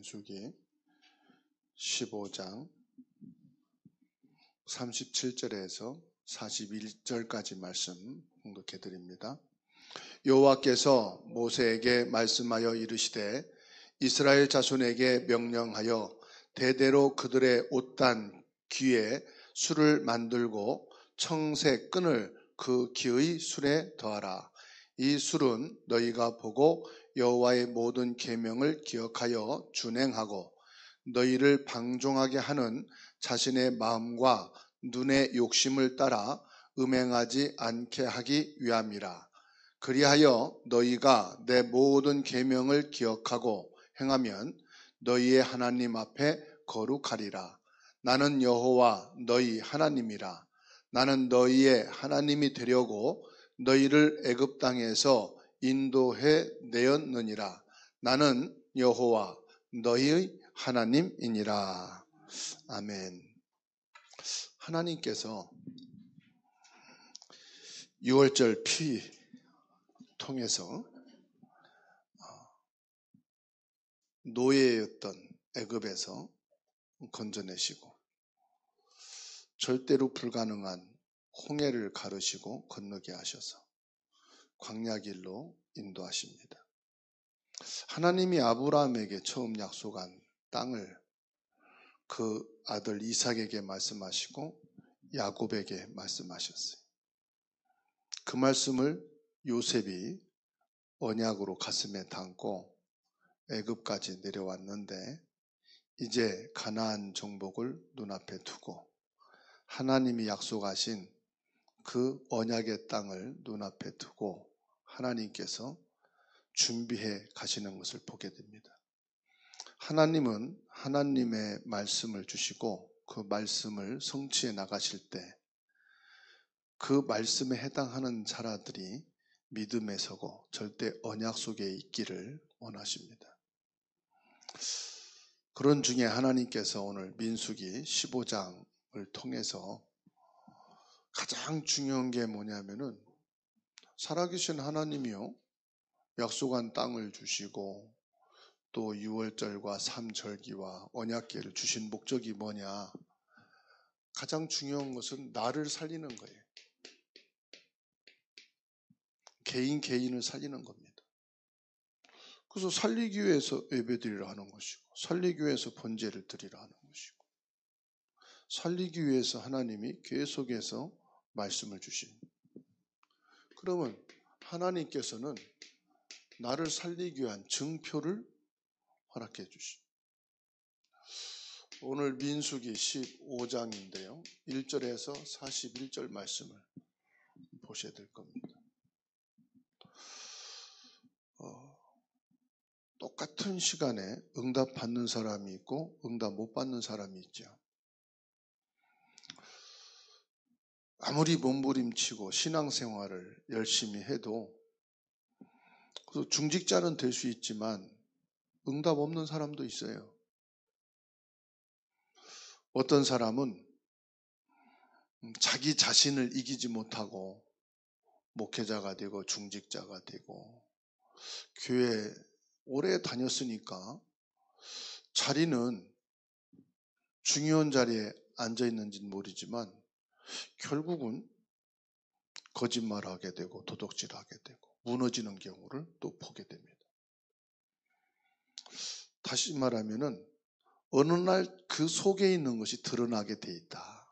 민수기 15장 37절에서 41절까지 말씀 공독해 드립니다. 여호와께서 모세에게 말씀하여 이르시되 이스라엘 자손에게 명령하여 대대로 그들의 옷단 귀에 술을 만들고 청색 끈을 그 귀의 술에 더하라. 이 술은 너희가 보고 여호와의 모든 계명을 기억하여 준행하고 너희를 방종하게 하는 자신의 마음과 눈의 욕심을 따라 음행하지 않게 하기 위함이라. 그리하여 너희가 내 모든 계명을 기억하고 행하면 너희의 하나님 앞에 거룩하리라. 나는 여호와 너희 하나님이라. 나는 너희의 하나님이 되려고 너희를 애굽 땅에서 인도해 내었느니라. 나는 여호와 너희의 하나님이니라. 아멘. 하나님께서 6월절 피 통해서 노예였던 애굽에서 건져내시고 절대로 불가능한 홍해를 가르시고 건너게 하셔서 광야길로 인도하십니다. 하나님이 아브라함에게 처음 약속한 땅을 그 아들 이삭에게 말씀하시고 야곱에게 말씀하셨어요. 그 말씀을 요셉이 언약으로 가슴에 담고 애굽까지 내려왔는데 이제 가나안 정복을 눈앞에 두고 하나님이 약속하신 그 언약의 땅을 눈앞에 두고 하나님께서 준비해 가시는 것을 보게 됩니다. 하나님은 하나님의 말씀을 주시고 그 말씀을 성취해 나가실 때 그 말씀에 해당하는 자라들이 믿음에 서고 절대 언약 속에 있기를 원하십니다. 그런 중에 하나님께서 오늘 민수기 15장을 통해서 가장 중요한 게 뭐냐면은 살아계신 하나님이요 약속한 땅을 주시고 또 6월절과 3절기와 언약궤를 주신 목적이 뭐냐? 가장 중요한 것은 나를 살리는 거예요. 개인을 살리는 겁니다. 그래서 살리기 위해서 예배드리라 하는 것이고 살리기 위해서 번제를 드리라 하는 것이고 살리기 위해서 하나님이 계속해서 말씀을 주신. 그러면 하나님께서는 나를 살리기 위한 증표를 허락해 주신. 오늘 민수기 15장인데요. 1절에서 41절 말씀을 보셔야 될 겁니다. 똑같은 시간에 응답 받는 사람이 있고 응답 못 받는 사람이 있죠. 아무리 몸부림치고 신앙생활을 열심히 해도 중직자는 될 수 있지만 응답 없는 사람도 있어요. 어떤 사람은 자기 자신을 이기지 못하고 목회자가 되고 중직자가 되고 교회 오래 다녔으니까 자리는 중요한 자리에 앉아 있는지는 모르지만 결국은 거짓말하게 되고 도둑질하게 되고 무너지는 경우를 또 보게 됩니다. 다시 말하면은 어느 날 그 속에 있는 것이 드러나게 돼 있다.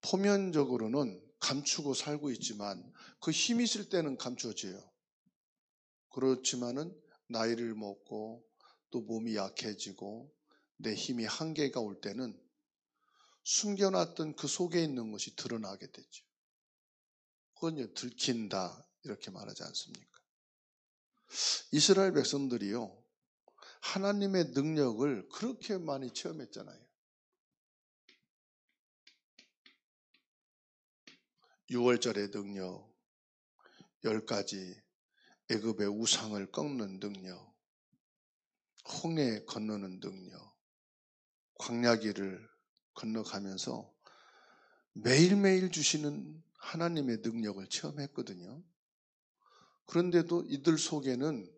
표면적으로는 감추고 살고 있지만 그 힘이 있을 때는 감춰져요. 그렇지만은 나이를 먹고 또 몸이 약해지고 내 힘이 한계가 올 때는 숨겨놨던 그 속에 있는 것이 드러나게 되죠. 그건 들킨다 이렇게 말하지 않습니까? 이스라엘 백성들이요 하나님의 능력을 그렇게 많이 체험했잖아요. 6월절의 능력, 10가지 애굽의 우상을 꺾는 능력, 홍해 건너는 능력, 광야길을 건너가면서 매일매일 주시는 하나님의 능력을 체험했거든요. 그런데도 이들 속에는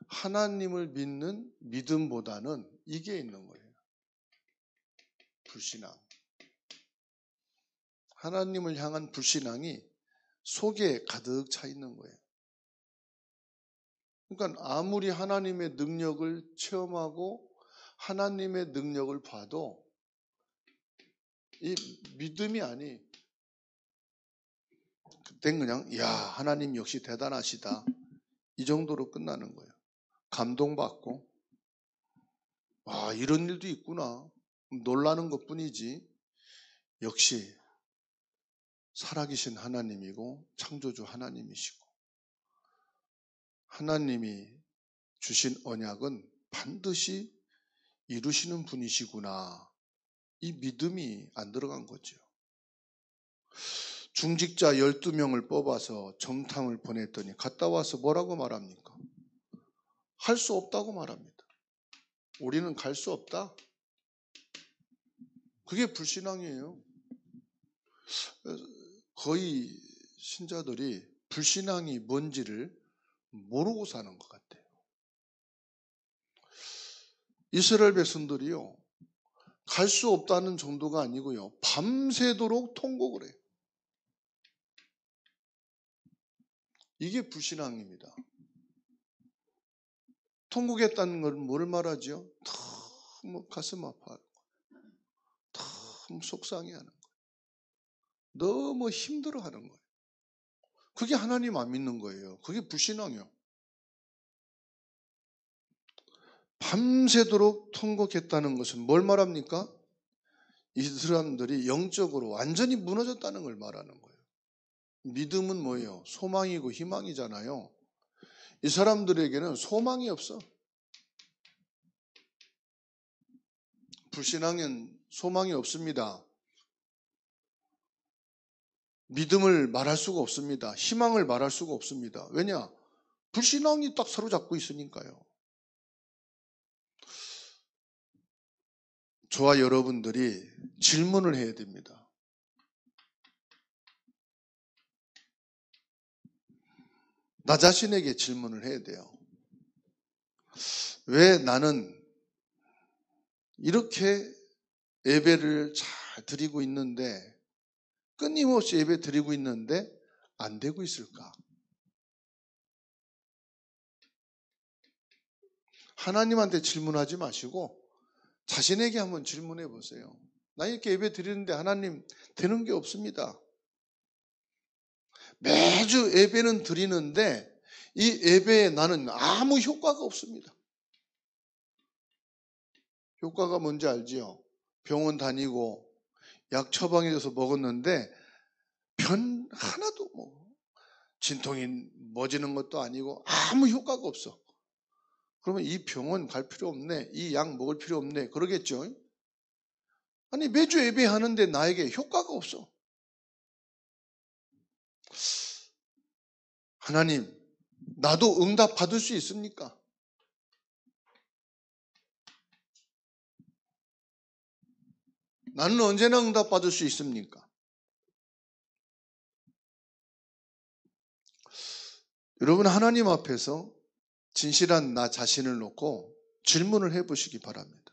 하나님을 믿는 믿음보다는 이게 있는 거예요. 불신앙. 하나님을 향한 불신앙이 속에 가득 차 있는 거예요. 그러니까 아무리 하나님의 능력을 체험하고 하나님의 능력을 봐도 이 믿음이 아니, 그땐 그냥 야, 하나님 역시 대단하시다, 이 정도로 끝나는 거예요. 감동받고 와, 이런 일도 있구나 놀라는 것뿐이지 역시 살아계신 하나님이고 창조주 하나님이시고 하나님이 주신 언약은 반드시 이루시는 분이시구나, 이 믿음이 안 들어간 거죠. 중직자 12명을 뽑아서 정탐을 보냈더니 갔다 와서 뭐라고 말합니까? 할 수 없다고 말합니다. 우리는 갈 수 없다. 그게 불신앙이에요. 거의 신자들이 불신앙이 뭔지를 모르고 사는 것 같아요. 이스라엘 백성들이요, 갈 수 없다는 정도가 아니고요, 밤새도록 통곡을 해요. 이게 불신앙입니다. 통곡했다는 건 뭘 말하죠? 너무 가슴 아파하는 거예요. 너무 속상해하는 거예요. 너무 힘들어하는 거예요. 그게 하나님 안 믿는 거예요. 그게 불신앙이요. 밤새도록 통곡했다는 것은 뭘 말합니까? 이 사람들이 영적으로 완전히 무너졌다는 걸 말하는 거예요. 믿음은 뭐예요? 소망이고 희망이잖아요. 이 사람들에게는 소망이 없어. 불신앙은 소망이 없습니다. 믿음을 말할 수가 없습니다. 희망을 말할 수가 없습니다. 왜냐? 불신앙이 딱 사로잡고 있으니까요. 저와 여러분들이 질문을 해야 됩니다. 나 자신에게 질문을 해야 돼요. 왜 나는 이렇게 예배를 잘 드리고 있는데, 끊임없이 예배 드리고 있는데 안 되고 있을까? 하나님한테 질문하지 마시고 자신에게 한번 질문해 보세요. 나 이렇게 예배 드리는데 하나님 되는 게 없습니다. 매주 예배는 드리는데 이 예배에 나는 아무 효과가 없습니다. 효과가 뭔지 알지요? 병원 다니고 약 처방해줘서 먹었는데 변 하나도 진통이 멎지는 것도 아니고 아무 효과가 없어. 그러면 이 병원 갈 필요 없네, 이 약 먹을 필요 없네, 그러겠죠? 아니 매주 예배하는데 나에게 효과가 없어. 하나님, 나도 응답 받을 수 있습니까? 나는 언제나 응답 받을 수 있습니까? 여러분, 하나님 앞에서 진실한 나 자신을 놓고 질문을 해보시기 바랍니다.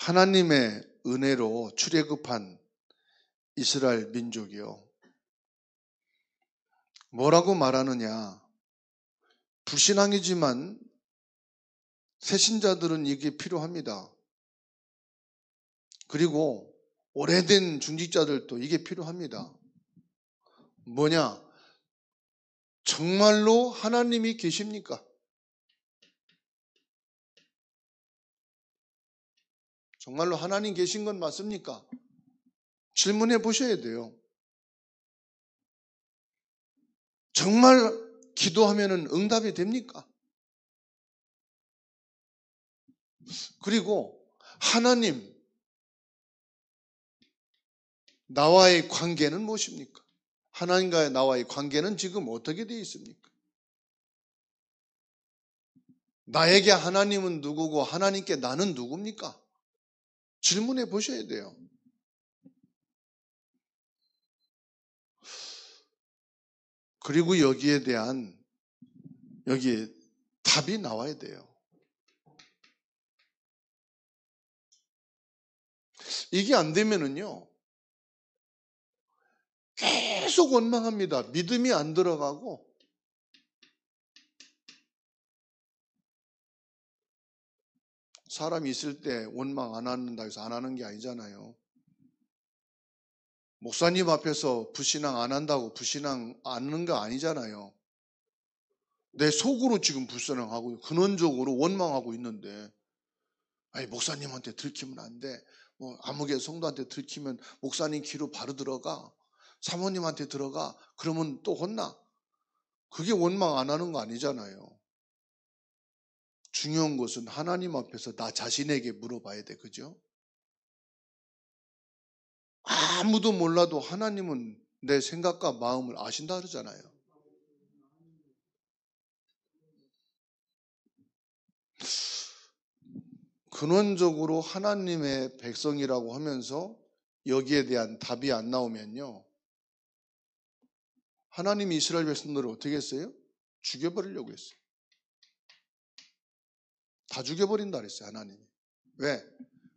하나님의 은혜로 출애굽한 이스라엘 민족이요, 뭐라고 말하느냐? 불신앙이지만 새신자들은 이게 필요합니다. 그리고 오래된 중직자들도 이게 필요합니다. 뭐냐? 정말로 하나님이 계십니까? 정말로 하나님 계신 건 맞습니까? 질문해 보셔야 돼요. 정말 기도하면 응답이 됩니까? 그리고 하나님, 나와의 관계는 무엇입니까? 하나님과의 나와의 관계는 지금 어떻게 되어 있습니까? 나에게 하나님은 누구고 하나님께 나는 누굽니까? 질문해 보셔야 돼요. 그리고 여기에 대한 여기에 답이 나와야 돼요. 이게 안 되면은요, 계속 원망합니다. 믿음이 안 들어가고, 사람이 있을 때 원망 안 한다 해서 안 하는 게 아니잖아요. 목사님 앞에서 불신앙 안 한다고 불신앙 안 하는 거 아니잖아요. 내 속으로 지금 불신앙하고 근원적으로 원망하고 있는데, 아니 목사님한테 들키면 안 돼. 뭐 아무개 성도한테 들키면 목사님 귀로 바로 들어가. 사모님한테 들어가. 그러면 또 혼나. 그게 원망 안 하는 거 아니잖아요. 중요한 것은 하나님 앞에서 나 자신에게 물어봐야 돼. 그죠? 아무도 몰라도 하나님은 내 생각과 마음을 아신다 그러잖아요. 근원적으로 하나님의 백성이라고 하면서 여기에 대한 답이 안 나오면요, 하나님이 이스라엘 백성들을 어떻게 했어요? 죽여버리려고 했어요. 다 죽여버린다 그랬어요, 하나님이. 왜?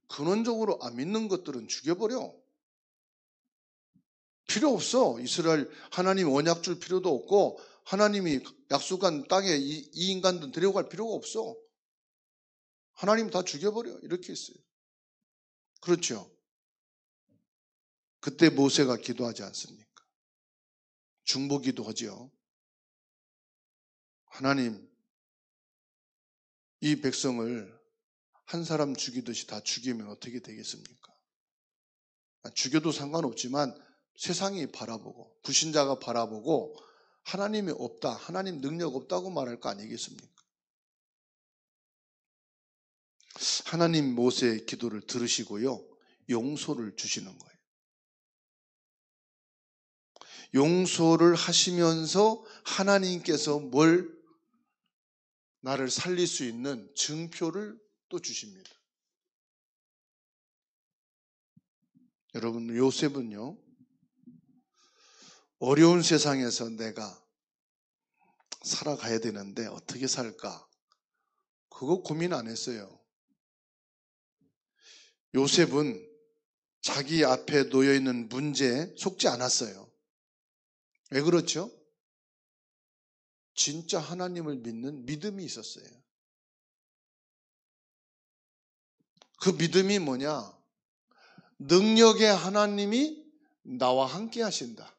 근원적으로 안 믿는 것들은 죽여버려. 필요 없어. 이스라엘 하나님 언약 줄 필요도 없고, 하나님이 약속한 땅에 이 인간들 데려갈 필요가 없어. 하나님 다 죽여버려. 이렇게 했어요. 그렇죠? 그때 모세가 기도하지 않습니까? 중보기도 하죠. 하나님, 이 백성을 한 사람 죽이듯이 다 죽이면 어떻게 되겠습니까? 죽여도 상관없지만 세상이 바라보고 불신자가 바라보고 하나님이 없다, 하나님 능력 없다고 말할 거 아니겠습니까? 하나님 모세의 기도를 들으시고요, 용서를 주시는 거예요. 용서를 하시면서 하나님께서 나를 살릴 수 있는 증표를 또 주십니다. 여러분, 요셉은요, 어려운 세상에서 내가 살아가야 되는데 어떻게 살까? 그거 고민 안 했어요. 요셉은 자기 앞에 놓여있는 문제에 속지 않았어요. 왜 그렇죠? 진짜 하나님을 믿는 믿음이 있었어요. 그 믿음이 뭐냐? 능력의 하나님이 나와 함께 하신다.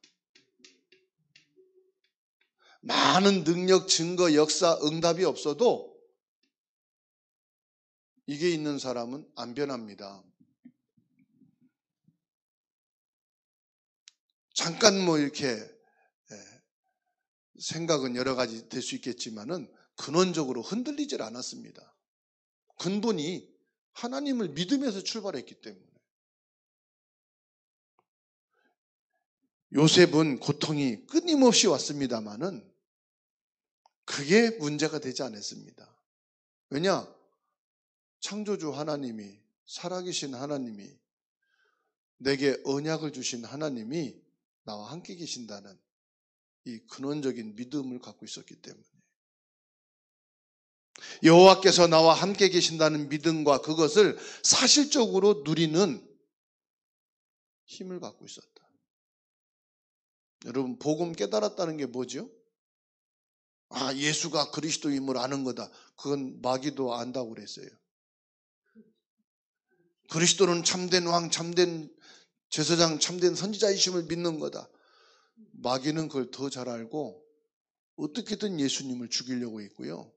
많은 능력, 증거, 역사, 응답이 없어도 이게 있는 사람은 안 변합니다. 잠깐 뭐 이렇게 생각은 여러 가지 될 수 있겠지만은 근원적으로 흔들리질 않았습니다. 근본이 하나님을 믿으면서 출발했기 때문에. 요셉은 고통이 끊임없이 왔습니다마는 그게 문제가 되지 않았습니다. 왜냐? 창조주 하나님이, 살아계신 하나님이, 내게 언약을 주신 하나님이 나와 함께 계신다는 이 근원적인 믿음을 갖고 있었기 때문에, 여호와께서 나와 함께 계신다는 믿음과 그것을 사실적으로 누리는 힘을 갖고 있었다. 여러분, 복음 깨달았다는 게 뭐죠? 아, 예수가 그리스도임을 아는 거다. 그건 마귀도 안다고 그랬어요. 그리스도는 참된 왕, 참된 제사장, 참된 선지자이심을 믿는 거다. 마귀는 그걸 더 잘 알고 어떻게든 예수님을 죽이려고 했고요,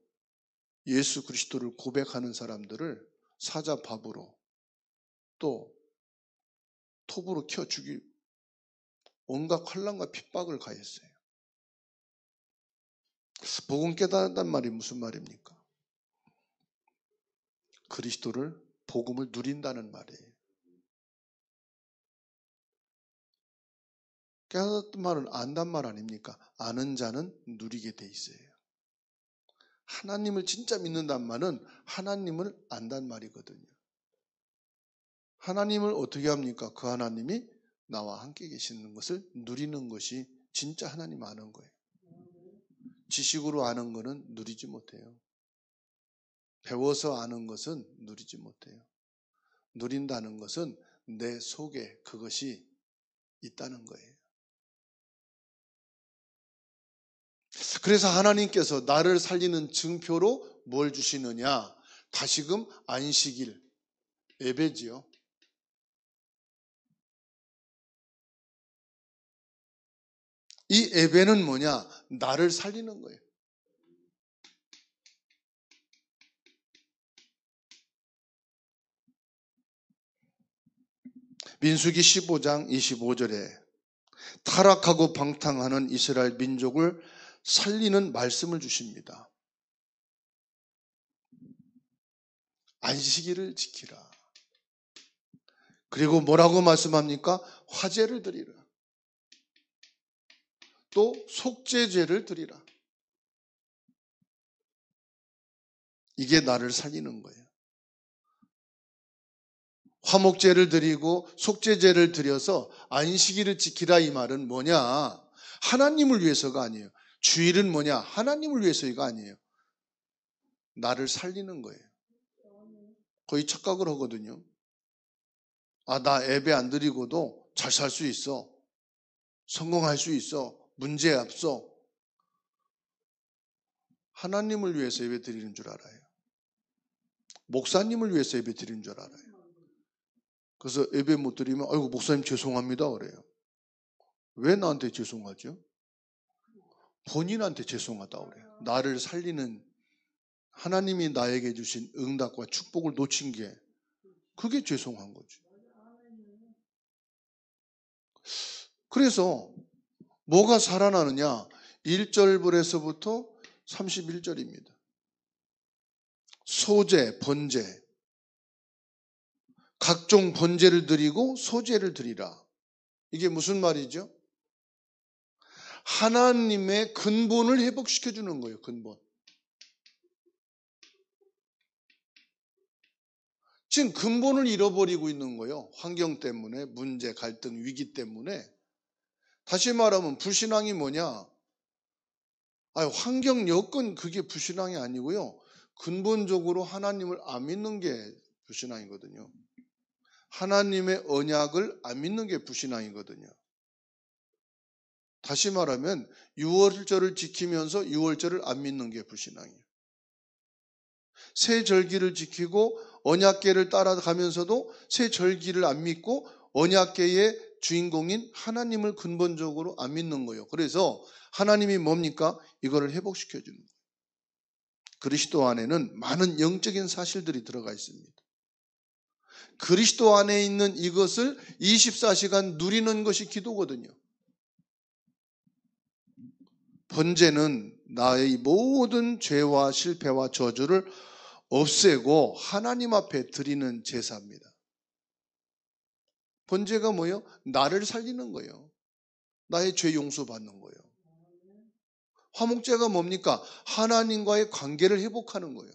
예수 그리스도를 고백하는 사람들을 사자밥으로 또 톱으로 켜 죽일 온갖 환난과 핍박을 가했어요. 복음 깨달았단 말이 무슨 말입니까? 그리스도를, 복음을 누린다는 말이에요. 깨달았단 말은 안단 말 아닙니까? 아는 자는 누리게 돼 있어요. 하나님을 진짜 믿는단 말은 하나님을 안단 말이거든요. 하나님을 어떻게 합니까? 그 하나님이 나와 함께 계시는 것을 누리는 것이 진짜 하나님 아는 거예요. 지식으로 아는 것은 누리지 못해요. 배워서 아는 것은 누리지 못해요. 누린다는 것은 내 속에 그것이 있다는 거예요. 그래서 하나님께서 나를 살리는 증표로 뭘 주시느냐? 다시금 안식일, 예배지요. 이 예배는 뭐냐? 나를 살리는 거예요. 민수기 15장 25절에 타락하고 방탕하는 이스라엘 민족을 살리는 말씀을 주십니다. 안식일을 지키라. 그리고 뭐라고 말씀합니까? 화제를 드리라. 또 속죄제를 드리라. 이게 나를 살리는 거예요. 화목제를 드리고 속죄제를 드려서 안식일을 지키라 이 말은 뭐냐? 하나님을 위해서가 아니에요. 주일은 뭐냐? 하나님을 위해서가 아니에요. 나를 살리는 거예요. 거의 착각을 하거든요. 아, 나 예배 안 드리고도 잘 살 수 있어. 성공할 수 있어. 문제 없어. 하나님을 위해서 예배 드리는 줄 알아요. 목사님을 위해서 예배 드리는 줄 알아요. 그래서 예배 못 드리면 아이고 목사님 죄송합니다 그래요. 왜 나한테 죄송하죠? 본인한테 죄송하다고 그래요. 나를 살리는 하나님이 나에게 주신 응답과 축복을 놓친 게 그게 죄송한 거죠. 그래서 뭐가 살아나느냐? 1절부터 31절입니다. 소제, 번제, 각종 번제를 드리고 소제를 드리라. 이게 무슨 말이죠? 하나님의 근본을 회복시켜 주는 거예요. 근본. 지금 근본을 잃어버리고 있는 거예요. 환경 때문에, 문제, 갈등, 위기 때문에. 다시 말하면 불신앙이 뭐냐? 환경 여건 그게 불신앙이 아니고요. 근본적으로 하나님을 안 믿는 게 불신앙이거든요. 하나님의 언약을 안 믿는 게 불신앙이거든요. 다시 말하면 유월절을 지키면서 유월절을 안 믿는 게 불신앙이에요. 새 절기를 지키고 언약궤를 따라가면서도 새 절기를 안 믿고 언약궤의 주인공인 하나님을 근본적으로 안 믿는 거예요. 그래서 하나님이 뭡니까? 이거를 회복시켜 주는 거예요. 그리스도 안에는 많은 영적인 사실들이 들어가 있습니다. 그리스도 안에 있는 이것을 24시간 누리는 것이 기도거든요. 번제는 나의 모든 죄와 실패와 저주를 없애고 하나님 앞에 드리는 제사입니다. 번제가 뭐예요? 나를 살리는 거예요. 나의 죄 용서받는 거예요. 화목제가 뭡니까? 하나님과의 관계를 회복하는 거예요.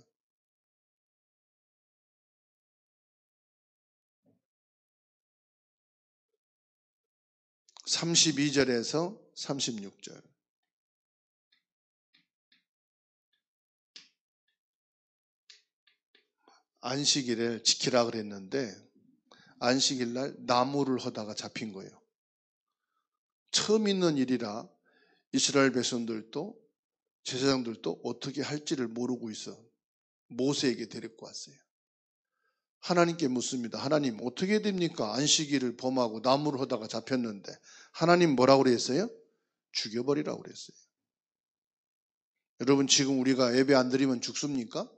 (32절에서 36절) 안식일을 지키라 그랬는데 안식일 날 나무를 하다가 잡힌 거예요. 처음 있는 일이라 이스라엘 백성들도 제사장들도 어떻게 할지를 모르고 있어 모세에게 데리고 왔어요. 하나님께 묻습니다. 하나님 어떻게 됩니까? 안식일을 범하고 나무를 하다가 잡혔는데 하나님 뭐라고 그랬어요? 죽여버리라고 그랬어요. 여러분 지금 우리가 예배 안 드리면 죽습니까?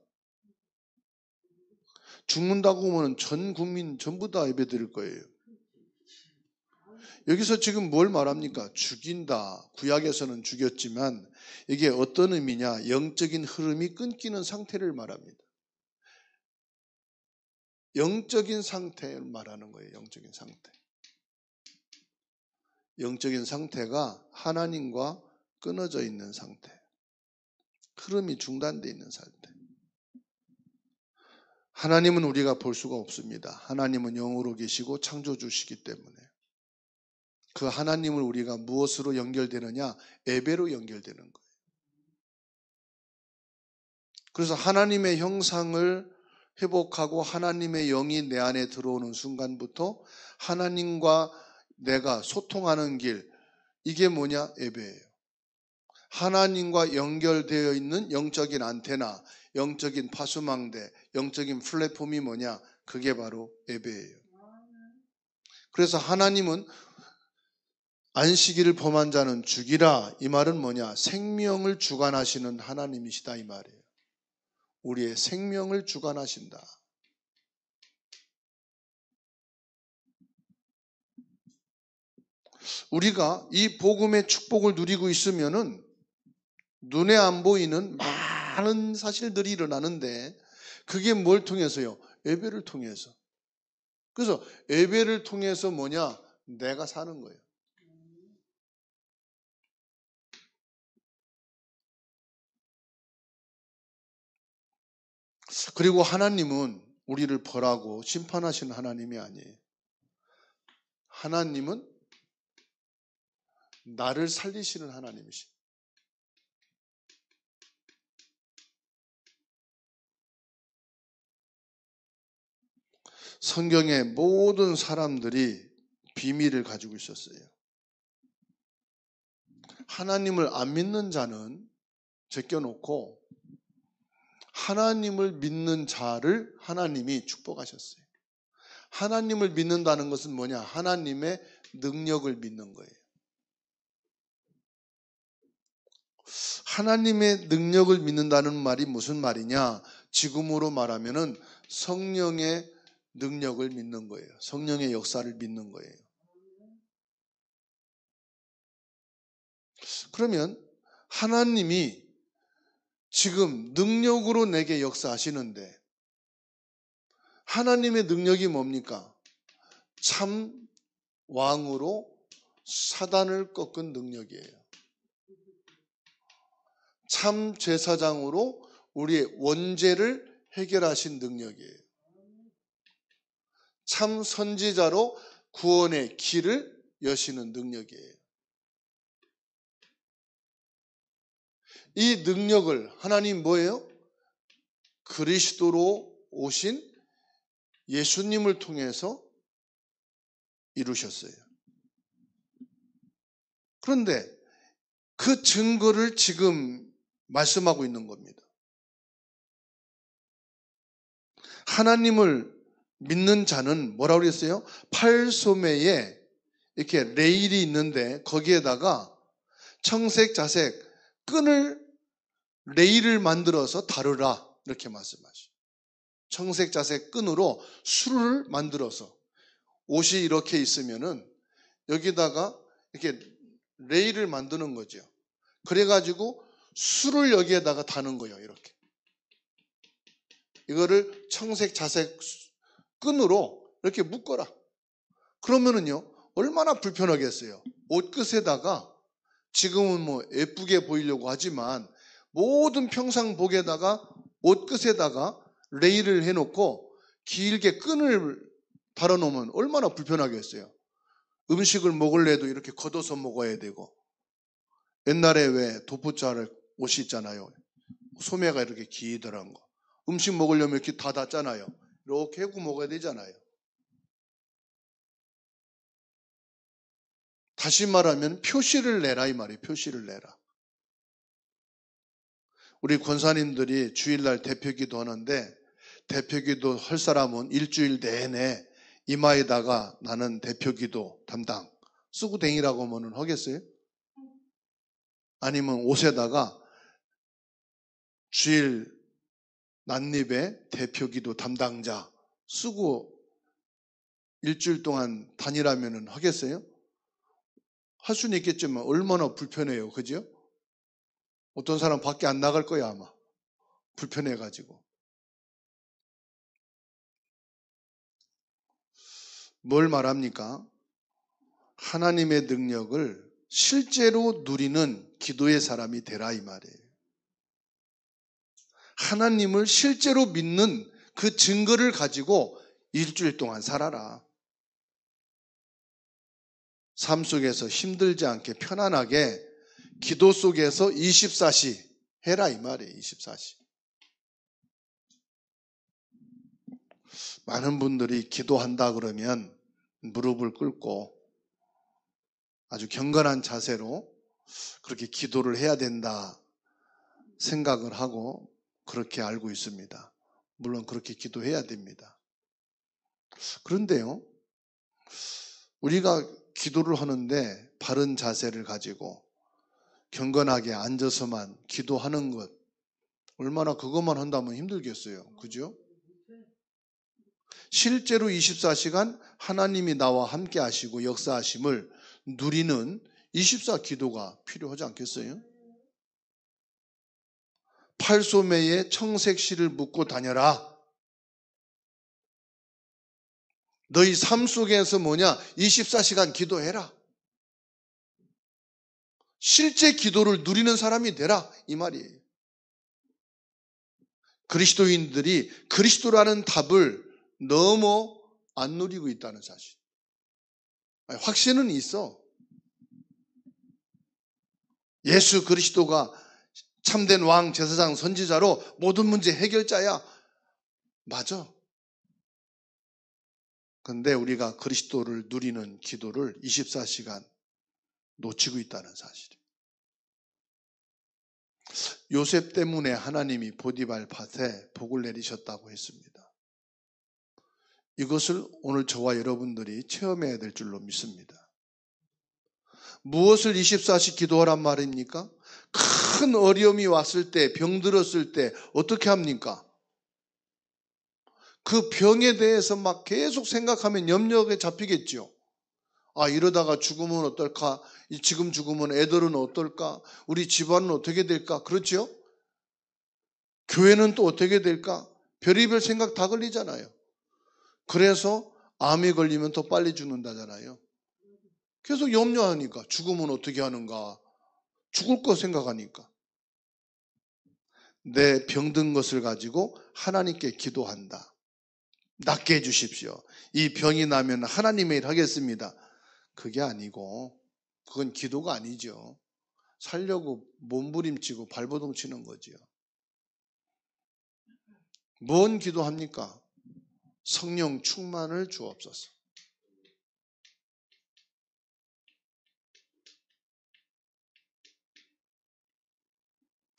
죽는다고 하면 전 국민 전부 다 예배 드릴 거예요. 여기서 지금 뭘 말합니까? 죽인다. 구약에서는 죽였지만 이게 어떤 의미냐? 영적인 흐름이 끊기는 상태를 말합니다. 영적인 상태를 말하는 거예요. 영적인 상태. 영적인 상태가 하나님과 끊어져 있는 상태. 흐름이 중단되어 있는 상태. 하나님은 우리가 볼 수가 없습니다. 하나님은 영으로 계시고 창조주시기 때문에. 그 하나님을 우리가 무엇으로 연결되느냐? 예배로 연결되는 거예요. 그래서 하나님의 형상을 회복하고 하나님의 영이 내 안에 들어오는 순간부터 하나님과 내가 소통하는 길, 이게 뭐냐? 예배예요. 하나님과 연결되어 있는 영적인 안테나, 영적인 파수망대, 영적인 플랫폼이 뭐냐? 그게 바로 예배예요. 그래서 하나님은 안식일을 범한 자는 죽이라, 이 말은 뭐냐? 생명을 주관하시는 하나님이시다 이 말이에요. 우리의 생명을 주관하신다. 우리가 이 복음의 축복을 누리고 있으면은 눈에 안 보이는 많은 사실들이 일어나는데, 그게 뭘 통해서요? 예배를 통해서. 그래서 예배를 통해서 뭐냐? 내가 사는 거예요. 그리고 하나님은 우리를 벌하고 심판하시는 하나님이 아니에요. 하나님은 나를 살리시는 하나님이시죠. 성경의 모든 사람들이 비밀을 가지고 있었어요. 하나님을 안 믿는 자는 제껴놓고 하나님을 믿는 자를 하나님이 축복하셨어요. 하나님을 믿는다는 것은 뭐냐? 하나님의 능력을 믿는 거예요. 하나님의 능력을 믿는다는 말이 무슨 말이냐? 지금으로 말하면은 성령의 능력을 믿는 거예요. 성령의 역사를 믿는 거예요. 그러면 하나님이 지금 능력으로 내게 역사하시는데, 하나님의 능력이 뭡니까? 참 왕으로 사단을 꺾은 능력이에요. 참 제사장으로 우리의 원죄를 해결하신 능력이에요. 참 선지자로 구원의 길을 여시는 능력이에요. 이 능력을 하나님 뭐예요? 그리스도로 오신 예수님을 통해서 이루셨어요. 그런데 그 증거를 지금 말씀하고 있는 겁니다. 하나님을 믿는 자는 뭐라고 그랬어요? 팔소매에 이렇게 레일이 있는데 거기에다가 청색, 자색, 끈을, 레일을 만들어서 다루라, 이렇게 말씀하시죠. 청색, 자색 끈으로 술을 만들어서, 옷이 이렇게 있으면은 여기다가 이렇게 레일을 만드는 거죠. 그래가지고 술을 여기에다가 다는 거예요. 이렇게. 이거를 청색, 자색 끈으로 이렇게 묶어라. 그러면은요, 얼마나 불편하겠어요. 옷끝에다가, 지금은 뭐 예쁘게 보이려고 하지만 모든 평상복에다가 옷끝에다가 레일을 해놓고 길게 끈을 달아놓으면 얼마나 불편하겠어요. 음식을 먹을래도 이렇게 걷어서 먹어야 되고, 옛날에 왜 도포자를 옷이 있잖아요. 소매가 이렇게 기더란 거. 음식 먹으려면 이렇게 다 닫잖아요. 이렇게 해고 먹어야 되잖아요. 다시 말하면 표시를 내라 이 말이에요. 표시를 내라. 우리 권사님들이 주일날 대표기도 하는데, 대표기도 할 사람은 일주일 내내 이마에다가 나는 대표기도 담당 쓰고 댕이라고 하면 하겠어요? 아니면 옷에다가 주일 낱잎에 대표기도 담당자 쓰고 일주일 동안 다니라면 하겠어요? 할 수는 있겠지만 얼마나 불편해요. 그죠? 어떤 사람 밖에 안 나갈 거야 아마. 불편해가지고. 뭘 말합니까? 하나님의 능력을 실제로 누리는 기도의 사람이 되라 이 말이에요. 하나님을 실제로 믿는 그 증거를 가지고 일주일 동안 살아라. 삶 속에서 힘들지 않게 편안하게 기도 속에서 24시 해라 이 말이에요. 24시. 많은 분들이 기도한다 그러면 무릎을 꿇고 아주 경건한 자세로 그렇게 기도를 해야 된다 생각을 하고 그렇게 알고 있습니다. 물론 그렇게 기도해야 됩니다. 그런데요, 우리가 기도를 하는데 바른 자세를 가지고 경건하게 앉아서만 기도하는 것, 얼마나 그것만 한다면 힘들겠어요. 그죠? 실제로 24시간 하나님이 나와 함께 하시고 역사하심을 누리는 24 기도가 필요하지 않겠어요? 팔소매에 청색실을 묶고 다녀라. 너희 삶 속에서 뭐냐? 24시간 기도해라. 실제 기도를 누리는 사람이 되라. 이 말이에요. 그리스도인들이 그리스도라는 답을 너무 안 누리고 있다는 사실. 확신은 있어. 예수 그리스도가 참된 왕, 제사장, 선지자로 모든 문제 해결자야. 맞아. 근데 우리가 그리스도를 누리는 기도를 24시간 놓치고 있다는 사실이에요. 요셉 때문에 하나님이 보디발 밭에 복을 내리셨다고 했습니다. 이것을 오늘 저와 여러분들이 체험해야 될 줄로 믿습니다. 무엇을 24시 기도하란 말입니까? 큰 어려움이 왔을 때, 병들었을 때 어떻게 합니까? 그 병에 대해서 막 계속 생각하면 염려에 잡히겠죠. 아, 이러다가 죽으면 어떨까? 지금 죽으면 애들은 어떨까? 우리 집안은 어떻게 될까? 그렇죠? 교회는 또 어떻게 될까? 별의별 생각 다 걸리잖아요. 그래서 암이 걸리면 더 빨리 죽는다잖아요. 계속 염려하니까 죽으면 어떻게 하는가? 죽을 거 생각하니까. 내 병든 것을 가지고 하나님께 기도한다. 낫게 해주십시오. 이 병이 나면 하나님의 일 하겠습니다. 그게 아니고 그건 기도가 아니죠. 살려고 몸부림치고 발버둥 치는 거지요. 뭔 기도합니까? 성령 충만을 주옵소서.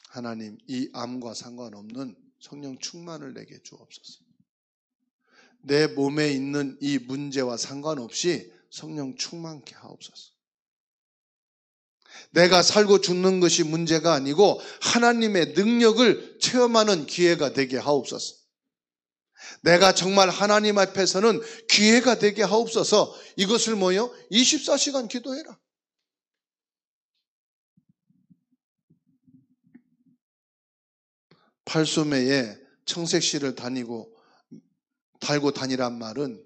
하나님, 이 암과 상관없는 성령 충만을 내게 주옵소서. 내 몸에 있는 이 문제와 상관없이 성령 충만케 하옵소서. 내가 살고 죽는 것이 문제가 아니고 하나님의 능력을 체험하는 기회가 되게 하옵소서. 내가 정말 하나님 앞에서는 기회가 되게 하옵소서. 이것을 뭐요? 24시간 기도해라. 팔소매에 청색실을 달고 다니란 말은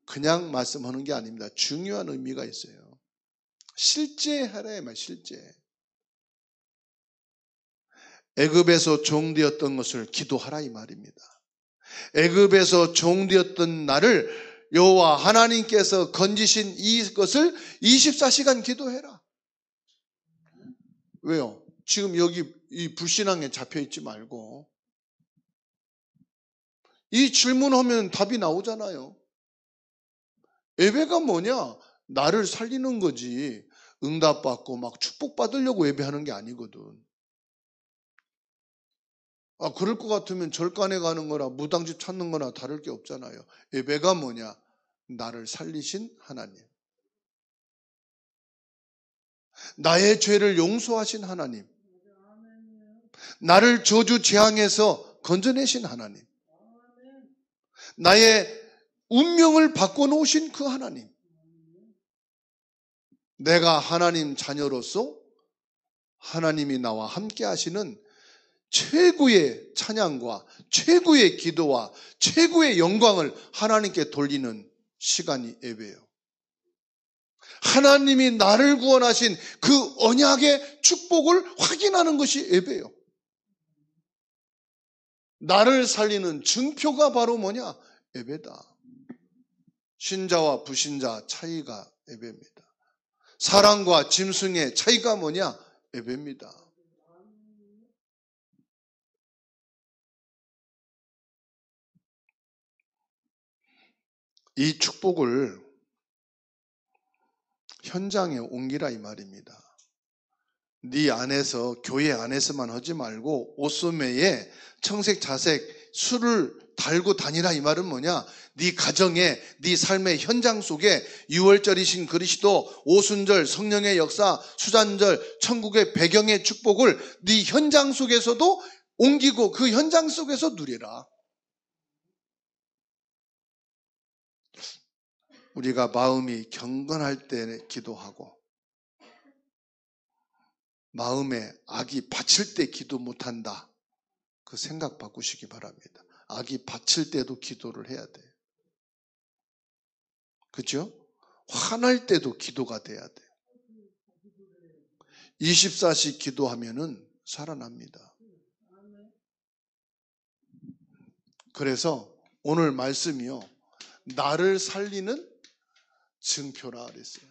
그냥 말씀하는 게 아닙니다. 중요한 의미가 있어요. 실제 하라의 말, 실제. 애굽에서 종되었던 것을 기도하라 이 말입니다. 애굽에서 종되었던 나를 여호와 하나님께서 건지신 이것을 24시간 기도해라. 왜요? 지금 여기 이 불신앙에 잡혀 있지 말고 이 질문하면 답이 나오잖아요. 예배가 뭐냐? 나를 살리는 거지. 응답받고 막 축복받으려고 예배하는 게 아니거든. 아, 그럴 것 같으면 절간에 가는 거나 무당집 찾는 거나 다를 게 없잖아요. 예배가 뭐냐? 나를 살리신 하나님. 나의 죄를 용서하신 하나님. 나를 저주 재앙에서 건져내신 하나님. 나의 운명을 바꿔놓으신 그 하나님. 내가 하나님 자녀로서 하나님이 나와 함께 하시는 최고의 찬양과 최고의 기도와 최고의 영광을 하나님께 돌리는 시간이 예배예요. 하나님이 나를 구원하신 그 언약의 축복을 확인하는 것이 예배예요. 나를 살리는 증표가 바로 뭐냐? 예배다. 신자와 불신자 차이가 예배입니다. 사랑과 짐승의 차이가 뭐냐? 예배입니다. 이 축복을 현장에 옮기라 이 말입니다. 네 안에서, 교회 안에서만 하지 말고 옷소매에 청색, 자색, 술을 달고 다니라 이 말은 뭐냐? 네 가정에, 네 삶의 현장 속에 유월절이신 그리스도, 오순절, 성령의 역사, 수잔절, 천국의 배경의 축복을 네 현장 속에서도 옮기고 그 현장 속에서 누리라. 우리가 마음이 경건할 때 기도하고 마음에 악이 받칠 때 기도 못한다. 그 생각 바꾸시기 바랍니다. 악이 받칠 때도 기도를 해야 돼요. 그렇죠? 화날 때도 기도가 돼야 돼요. 24시 기도하면은 살아납니다. 그래서 오늘 말씀이요, 나를 살리는 증표라 그랬어요.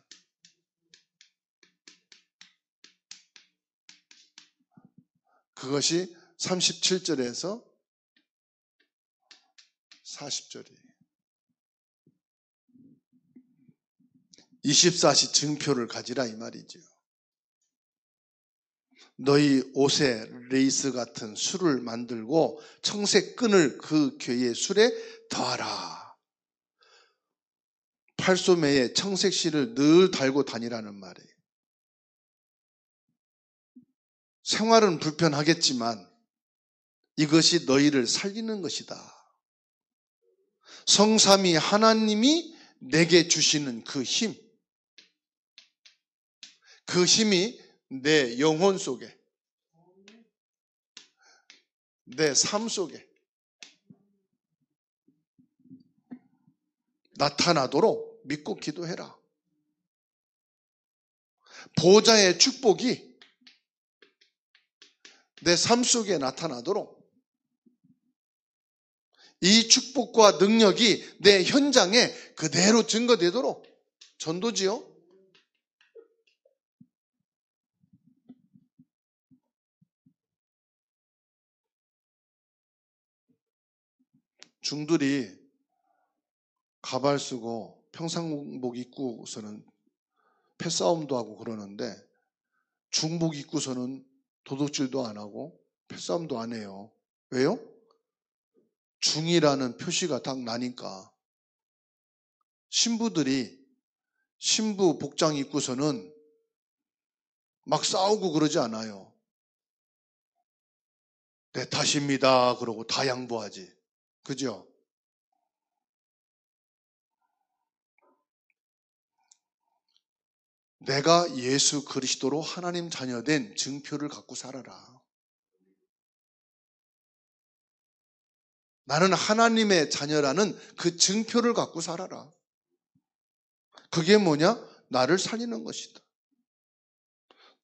그것이 37절에서 40절이에요. 24시 증표를 가지라 이 말이죠. 너희 옷에 레이스 같은 술을 만들고 청색 끈을 그 괴의 술에 더하라. 팔소매에 청색 실을 늘 달고 다니라는 말이에요. 생활은 불편하겠지만 이것이 너희를 살리는 것이다. 성삼위 하나님이 내게 주시는 그 힘, 그 힘이 내 영혼 속에, 내 삶 속에 나타나도록 믿고 기도해라. 보좌의 축복이 내 삶 속에 나타나도록, 이 축복과 능력이 내 현장에 그대로 증거되도록 전도지요. 중들이 가발 쓰고 평상복 입고서는 패싸움도 하고 그러는데 중복 입고서는 도둑질도 안 하고 패싸움도 안 해요. 왜요? 중이라는 표시가 딱 나니까. 신부들이 신부 복장 입고서는 막 싸우고 그러지 않아요. 내 탓입니다 그러고 다 양보하지. 그죠? 내가 예수 그리스도로 하나님 자녀된 증표를 갖고 살아라. 나는 하나님의 자녀라는 그 증표를 갖고 살아라. 그게 뭐냐? 나를 살리는 것이다.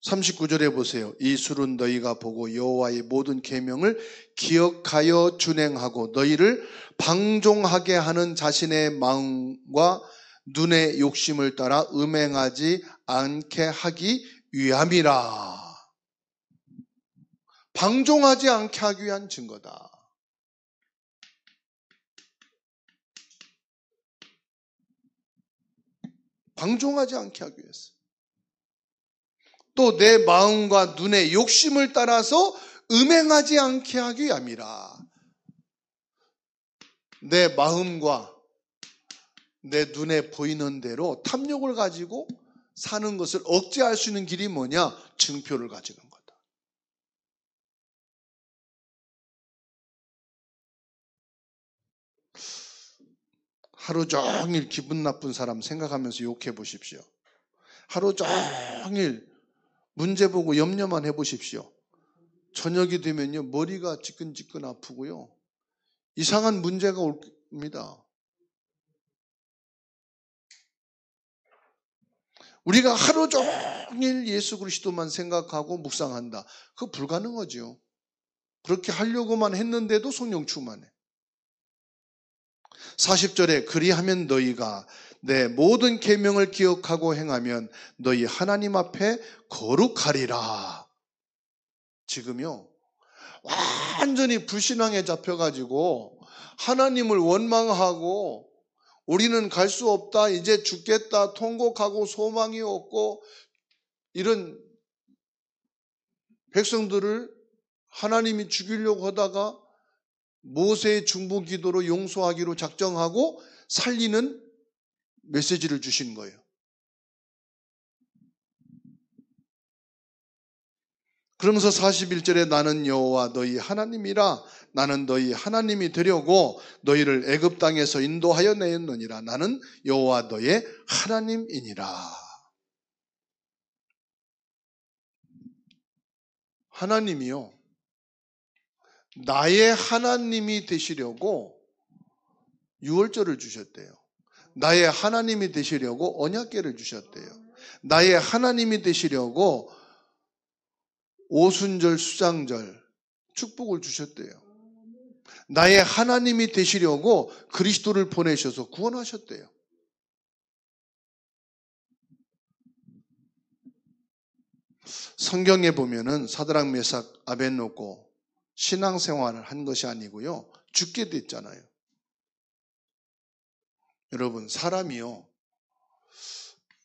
39절에 보세요. 이 술은 너희가 보고 여호와의 모든 계명을 기억하여 준행하고 너희를 방종하게 하는 자신의 마음과 눈의 욕심을 따라 음행하지 않게 하기 위함이라. 방종하지 않게 하기 위한 증거다. 방종하지 않게 하기 위해서. 또 내 마음과 눈의 욕심을 따라서 음행하지 않게 하기 위함이라. 내 마음과 내 눈에 보이는 대로 탐욕을 가지고 사는 것을 억제할 수 있는 길이 뭐냐? 증표를 가지는 거다. 하루 종일 기분 나쁜 사람 생각하면서 욕해 보십시오. 하루 종일 문제 보고 염려만 해보십시오. 저녁이 되면요, 머리가 지끈지끈 아프고요, 이상한 문제가 옵니다. 우리가 하루 종일 예수 그리스도만 생각하고 묵상한다. 그거 불가능하죠. 그렇게 하려고만 했는데도 성령 충만해. 40절에 그리하면 너희가 내 모든 계명을 기억하고 행하면 너희 하나님 앞에 거룩하리라. 지금요, 완전히 불신앙에 잡혀가지고 하나님을 원망하고 우리는 갈 수 없다, 이제 죽겠다, 통곡하고 소망이 없고 이런 백성들을 하나님이 죽이려고 하다가 모세의 중보기도로 용서하기로 작정하고 살리는 메시지를 주신 거예요. 그러면서 41절에 나는 여호와 너희 하나님이라, 나는 너희 하나님이 되려고 너희를 애굽 땅에서 인도하여 내었느니라. 나는 여호와 너의 하나님이니라. 하나님이요, 나의 하나님이 되시려고 유월절을 주셨대요. 나의 하나님이 되시려고 언약궤를 주셨대요. 나의 하나님이 되시려고 오순절, 수장절, 축복을 주셨대요. 나의 하나님이 되시려고 그리스도를 보내셔서 구원하셨대요. 성경에 보면은 사드락, 메삭, 아벳노고 신앙생활을 한 것이 아니고요, 죽게 됐잖아요. 여러분, 사람이요,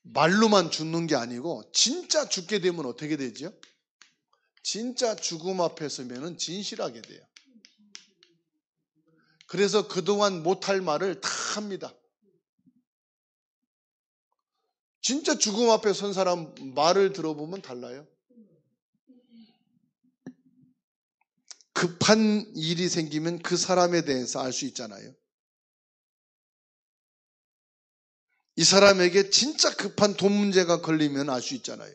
말로만 죽는 게 아니고 진짜 죽게 되면 어떻게 되죠? 진짜 죽음 앞에 서면은 진실하게 돼요. 그래서 그동안 못할 말을 다 합니다. 진짜 죽음 앞에 선 사람 말을 들어보면 달라요. 급한 일이 생기면 그 사람에 대해서 알 수 있잖아요. 이 사람에게 진짜 급한 돈 문제가 걸리면 알 수 있잖아요.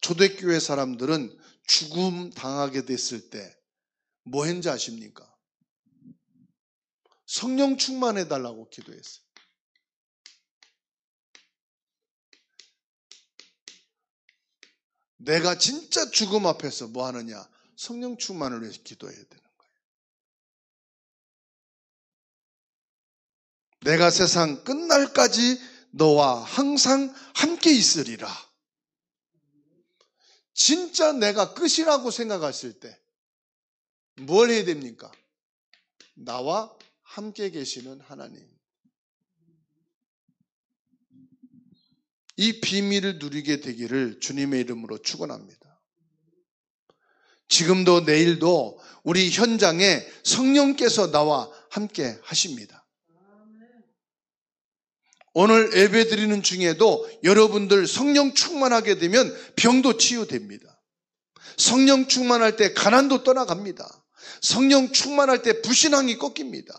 초대교회 사람들은 죽음 당하게 됐을 때 뭐 했는지 아십니까? 성령 충만해달라고 기도했어요. 내가 진짜 죽음 앞에서 뭐 하느냐? 성령 충만을 위해서 기도해야 되는 거예요. 내가 세상 끝날까지 너와 항상 함께 있으리라. 진짜 내가 끝이라고 생각했을 때 뭘 해야 됩니까? 나와 함께 계시는 하나님. 이 비밀을 누리게 되기를 주님의 이름으로 축원합니다. 지금도 내일도 우리 현장에 성령께서 나와 함께 하십니다. 오늘 예배드리는 중에도 여러분들 성령 충만하게 되면 병도 치유됩니다. 성령 충만할 때 가난도 떠나갑니다. 성령 충만할 때 불신앙이 꺾입니다.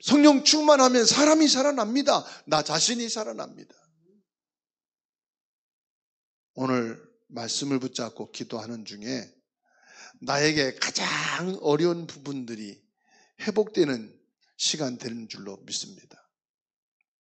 성령 충만하면 사람이 살아납니다. 나 자신이 살아납니다. 오늘 말씀을 붙잡고 기도하는 중에 나에게 가장 어려운 부분들이 회복되는 시간 되는 줄로 믿습니다.